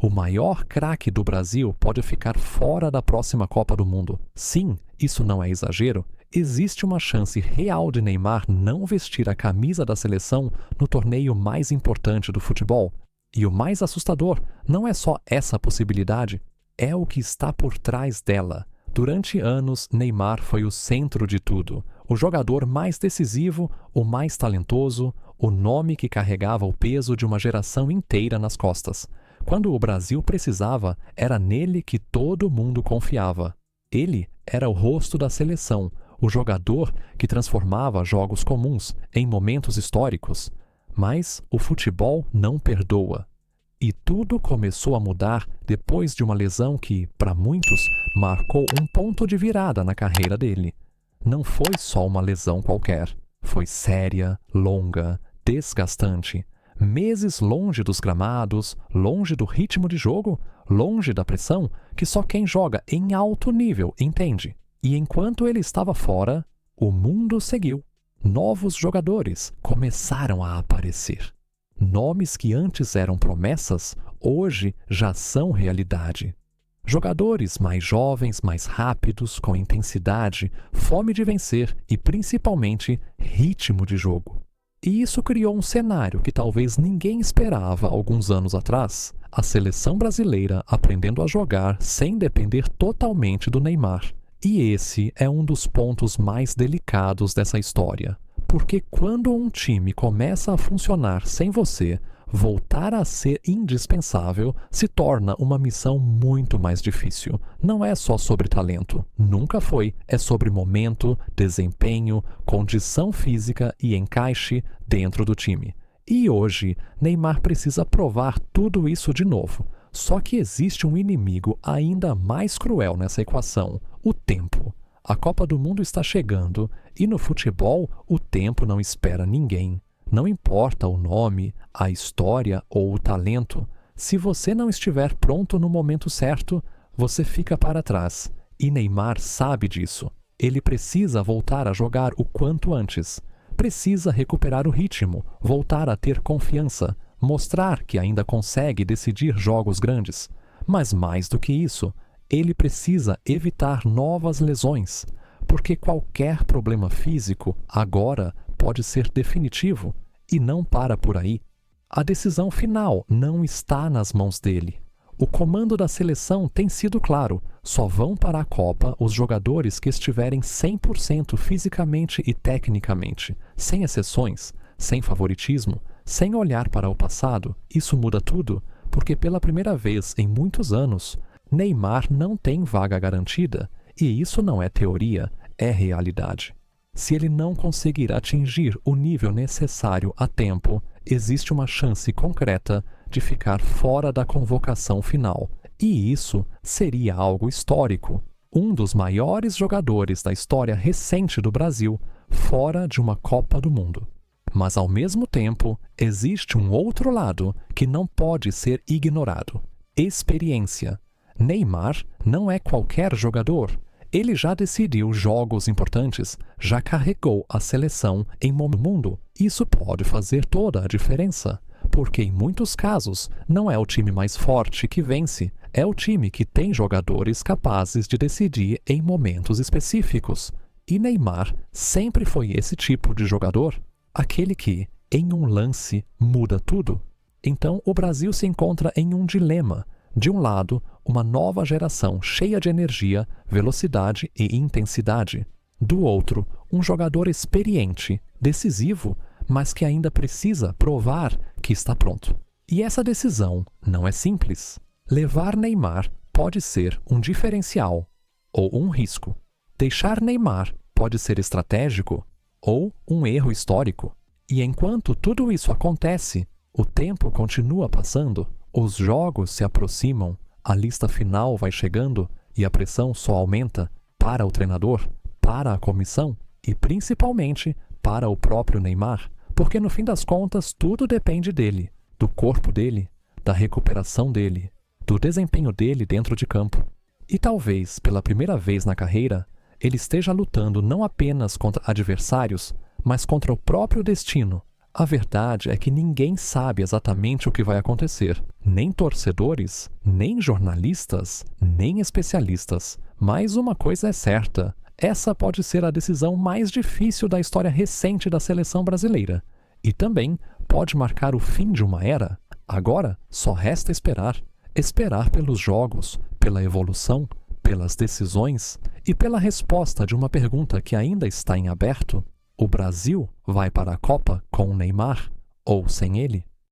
O maior craque do Brasil pode ficar fora da próxima Copa do Mundo. Sim, isso não é exagero. Existe uma chance real de Neymar não vestir a camisa da seleção no torneio mais importante do futebol. E o mais assustador não é só essa possibilidade, é o que está por trás dela. Durante anos, Neymar foi o centro de tudo. O jogador mais decisivo, o mais talentoso, o nome que carregava o peso de uma geração inteira nas costas. Quando o Brasil precisava, era nele que todo mundo confiava. Ele era o rosto da seleção, o jogador que transformava jogos comuns em momentos históricos. Mas o futebol não perdoa. E tudo começou a mudar depois de uma lesão que, para muitos, marcou um ponto de virada na carreira dele. Não foi só uma lesão qualquer. Foi séria, longa, desgastante. Meses longe dos gramados, longe do ritmo de jogo, longe da pressão que só quem joga em alto nível entende. E enquanto ele estava fora, o mundo seguiu. Novos jogadores começaram a aparecer. Nomes que antes eram promessas, hoje já são realidade. Jogadores mais jovens, mais rápidos, com intensidade, fome de vencer e, principalmente, ritmo de jogo. E isso criou um cenário que talvez ninguém esperava alguns anos atrás. A seleção brasileira aprendendo a jogar sem depender totalmente do Neymar. E esse é um dos pontos mais delicados dessa história. Porque quando um time começa a funcionar sem você, voltar a ser indispensável se torna uma missão muito mais difícil. Não é só sobre talento. Nunca foi. É sobre momento, desempenho, condição física e encaixe dentro do time. E hoje, Neymar precisa provar tudo isso de novo. Só que existe um inimigo ainda mais cruel nessa equação: o tempo. A Copa do Mundo está chegando e no futebol o tempo não espera ninguém. Não importa o nome, a história ou o talento, se você não estiver pronto no momento certo, você fica para trás. E Neymar sabe disso. Ele precisa voltar a jogar o quanto antes. Precisa recuperar o ritmo, voltar a ter confiança, mostrar que ainda consegue decidir jogos grandes. Mas mais do que isso, ele precisa evitar novas lesões, porque qualquer problema físico agora pode ser definitivo e não para por aí. A decisão final não está nas mãos dele. O comando da seleção tem sido claro: só vão para a Copa os jogadores que estiverem 100% fisicamente e tecnicamente, sem exceções, sem favoritismo, sem olhar para o passado. Isso muda tudo, porque pela primeira vez em muitos anos, Neymar não tem vaga garantida, e isso não é teoria, é realidade. Se ele não conseguir atingir o nível necessário a tempo, existe uma chance concreta de ficar fora da convocação final. E isso seria algo histórico. Um dos maiores jogadores da história recente do Brasil fora de uma Copa do Mundo. Mas, ao mesmo tempo, existe um outro lado que não pode ser ignorado: experiência. Neymar não é qualquer jogador. Ele já decidiu jogos importantes, já carregou a seleção em mundo. Isso pode fazer toda a diferença, porque em muitos casos não é o time mais forte que vence, é o time que tem jogadores capazes de decidir em momentos específicos. E Neymar sempre foi esse tipo de jogador, aquele que, em um lance, muda tudo. Então o Brasil se encontra em um dilema. De um lado, uma nova geração cheia de energia, velocidade e intensidade. Do outro, um jogador experiente, decisivo, mas que ainda precisa provar que está pronto. E essa decisão não é simples. Levar Neymar pode ser um diferencial ou um risco. Deixar Neymar pode ser estratégico ou um erro histórico. E enquanto tudo isso acontece, o tempo continua passando. Os jogos se aproximam, a lista final vai chegando e a pressão só aumenta para o treinador, para a comissão e principalmente para o próprio Neymar, porque no fim das contas tudo depende dele, do corpo dele, da recuperação dele, do desempenho dele dentro de campo. E talvez, pela primeira vez na carreira, ele esteja lutando não apenas contra adversários, mas contra o próprio destino, A verdade é que ninguém sabe exatamente o que vai acontecer. Nem torcedores, nem jornalistas, nem especialistas. Mas uma coisa é certa: essa pode ser a decisão mais difícil da história recente da seleção brasileira. E também pode marcar o fim de uma era. Agora só resta esperar. Esperar pelos jogos, pela evolução, pelas decisões e pela resposta de uma pergunta que ainda está em aberto. O Brasil vai para a Copa com o Neymar ou sem ele?